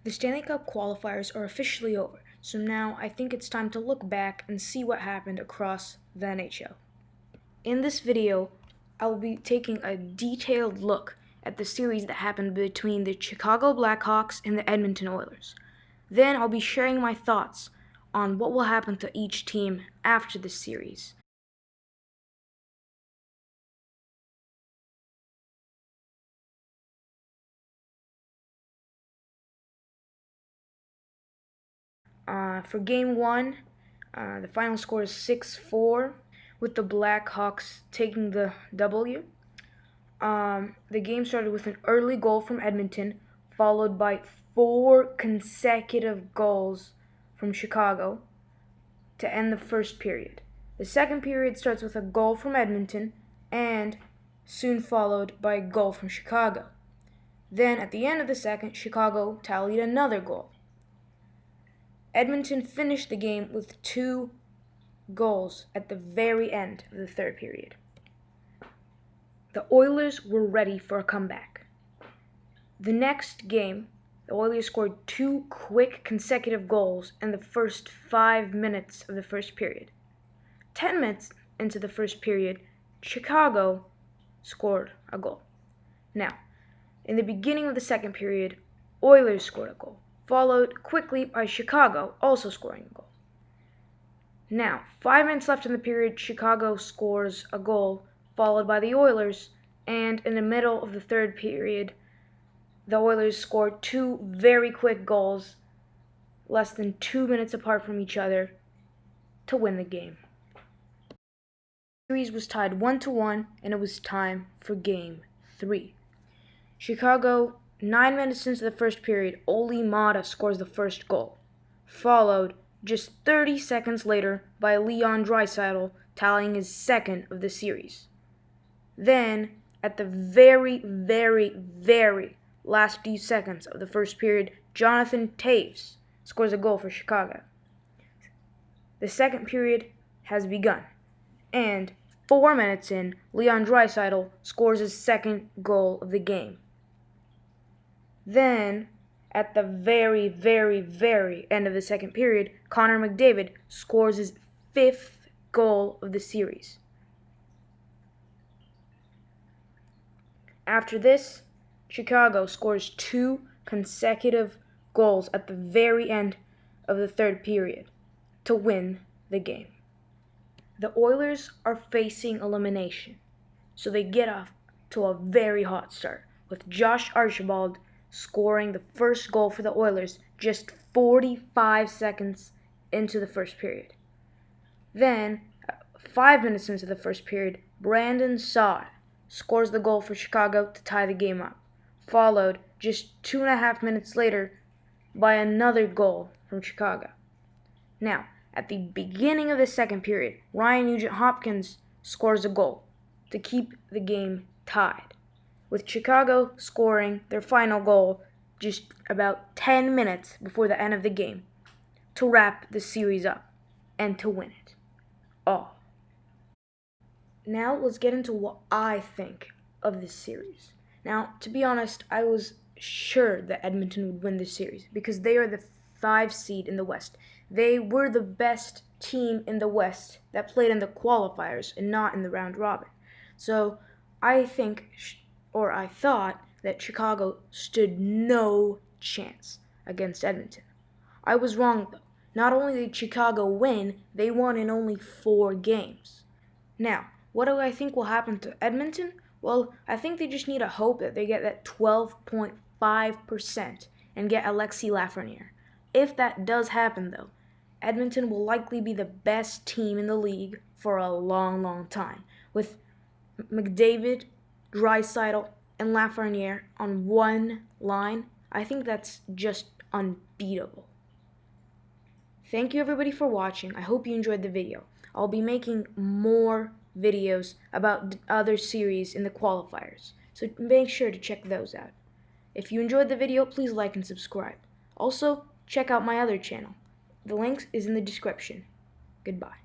The Stanley Cup qualifiers are officially over, so now I think it's time to look back and see what happened across the NHL. In this video, I will be taking a detailed look at the series that happened between the Chicago Blackhawks and the Edmonton Oilers. Then I'll be sharing my thoughts on what will happen to each team after the series. For Game 1, the final score is 6-4, with the Blackhawks taking the W. The game started with an early goal from Edmonton, followed by 4 consecutive goals from Chicago to end the first period. The second period starts with a goal from Edmonton and soon followed by a goal from Chicago. Then at the end of the second, Chicago tallied another goal. Edmonton finished the game with 2 goals at the very end of the third period. The Oilers were ready for a comeback. The next game, the Oilers scored 2 quick consecutive goals in the first 5 minutes of the first period. 10 minutes into the first period, Chicago scored a goal. Now, in the beginning of the second period, Oilers scored a goal, followed quickly by Chicago also scoring a goal. Now, 5 minutes left in the period, Chicago scores a goal, followed by the Oilers, and in the middle of the third period, the Oilers scored 2 very quick goals, less than 2 minutes apart from each other, to win the game. The series was tied 1-1, and it was time for Game 3. Chicago, 9 minutes into the first period, Olli Maatta scores the first goal, followed just 30 seconds later by Leon Draisaitl tallying his second of the series. Then, at the very last few seconds of the first period, Jonathan Toews scores a goal for Chicago. The second period has begun, and 4 minutes in, Leon Draisaitl scores his second goal of the game. Then, at the very end of the second period, Connor McDavid scores his 5th goal of the series. After this, Chicago scores 2 consecutive goals at the very end of the third period to win the game. The Oilers are facing elimination, so they get off to a very hot start, with Josh Archibald scoring the first goal for the Oilers just 45 seconds into the first period. Then, 5 minutes into the first period, Brandon Saad scores the goal for Chicago to tie the game up, followed just 2.5 minutes later by another goal from Chicago. Now, at the beginning of the second period, Ryan Nugent-Hopkins scores a goal to keep the game tied, with Chicago scoring their final goal just about 10 minutes before the end of the game to wrap the series up and to win it all. Now let's get into what I think of this series. Now, to be honest, I was sure that Edmonton would win this series because they are the 5 seed in the West. They were the best team in the West that played in the qualifiers and not in the round robin. So I thought that Chicago stood no chance against Edmonton. I was wrong though. Not only did Chicago win, they won in only 4 games. Now, what do I think will happen to Edmonton? Well, I think they just need to hope that they get that 12.5% and get Alexis Lafreniere. If that does happen though, Edmonton will likely be the best team in the league for a long time, with McDavid, Draisaitl, and Lafreniere on one line. I think that's just unbeatable. Thank you everybody for watching. I hope you enjoyed the video. I'll be making more videos about other series in the qualifiers, so make sure to check those out. If you enjoyed the video, please like and subscribe. Also, check out my other channel. The link is in the description. Goodbye.